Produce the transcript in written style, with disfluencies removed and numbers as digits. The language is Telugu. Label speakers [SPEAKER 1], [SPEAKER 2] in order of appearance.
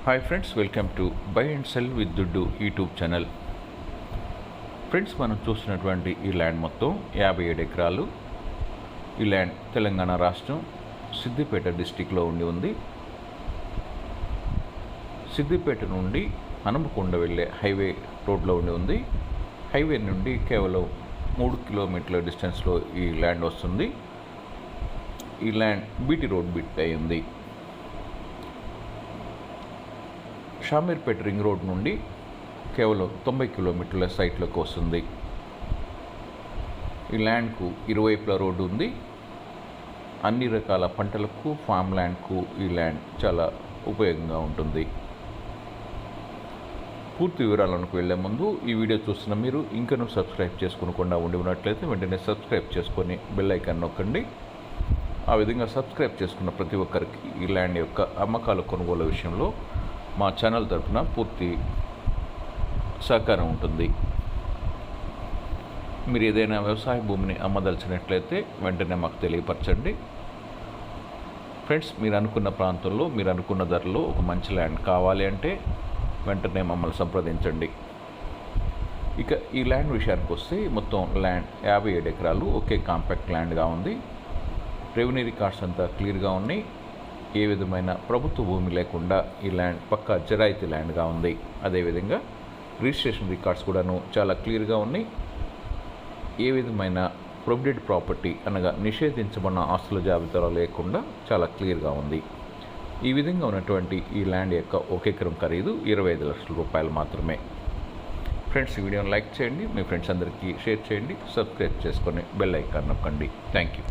[SPEAKER 1] Hi friends, welcome to buy and cell with దుడ్డు యూట్యూబ్ ఛానల్. ఫ్రెండ్స్, మనం చూస్తున్నటువంటి ఈ ల్యాండ్ మొత్తం 57 ఎకరాలు. ఈ ల్యాండ్ తెలంగాణ రాష్ట్రం సిద్దిపేట డిస్టిక్లో ఉంది. సిద్దిపేట నుండి హనుమకొండ వెళ్ళే హైవే రోడ్లో ఉంది. హైవే నుండి కేవలం 3 కిలోమీటర్ల డిస్టెన్స్లో ఈ ల్యాండ్ వస్తుంది. ఈ ల్యాండ్ బీటీ రోడ్ బిట్ అయింది. షామీర్పేట రింగ్ రోడ్ నుండి కేవలం 90 కిలోమీటర్ల సైట్లోకి వస్తుంది. ఈ ల్యాండ్కు ఇరువైపుల రోడ్డు ఉంది. అన్ని రకాల పంటలకు, ఫామ్ ల్యాండ్కు ఈ ల్యాండ్ చాలా ఉపయోగంగా ఉంటుంది. పూర్తి వివరాలకు వెళ్లే ముందు ఈ వీడియో చూస్తున్న మీరు ఇంకనూ సబ్స్క్రైబ్ చేసుకోకుండా ఉండి ఉన్నట్లయితే వెంటనే సబ్స్క్రైబ్ చేసుకొని బెల్ ఐకాన్ నొక్కండి. ఆ విధంగా సబ్స్క్రైబ్ చేసుకున్న ప్రతి ఒక్కరికి ఈ ల్యాండ్ యొక్క అమ్మకాలు, కొనుగోలు విషయంలో మా ఛానల్ తరఫున పూర్తి సహకారం ఉంటుంది. మీరు ఏదైనా వ్యవసాయ భూమిని అమ్మదలిచినట్లయితే వెంటనే మాకు తెలియపరచండి. ఫ్రెండ్స్, మీరు అనుకున్న ప్రాంతంలో మీరు అనుకున్న ధరలో ఒక మంచి ల్యాండ్ కావాలి అంటే వెంటనే మమ్మల్ని సంప్రదించండి. ఇక ఈ ల్యాండ్ విషయానికి వస్తే మొత్తం ల్యాండ్ 57 ఎకరాలు ఒకే కాంపాక్ట్ ల్యాండ్గా ఉంది. రెవెన్యూ రికార్డ్స్ అంతా క్లియర్గా ఉన్నాయి. ఏ విధమైన ప్రభుత్వ భూమి లేకుండా ఈ ల్యాండ్ పక్కా జరాయితీ ల్యాండ్గా ఉంది. అదేవిధంగా రిజిస్ట్రేషన్ రికార్డ్స్ కూడాను చాలా క్లియర్గా ఉన్నాయి. ఏ విధమైన ప్రొహిబిటెడ్ ప్రాపర్టీ అనగా నిషేధించబడిన ఆస్తుల జాబితాలో లేకుండా చాలా క్లియర్గా ఉంది. ఈ విధంగా ఉన్నటువంటి ఈ ల్యాండ్ యొక్క ఒక ఎకరం ఖరీదు 25 లక్షల రూపాయలు మాత్రమే. ఫ్రెండ్స్, ఈ వీడియోని లైక్ చేయండి, మీ ఫ్రెండ్స్ అందరికీ షేర్ చేయండి, సబ్స్క్రైబ్ చేసుకొని బెల్ ఐకాన్ నొక్కండి. Thank you.